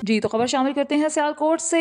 जी तो खबर शामिल करते हैं सियालकोट से।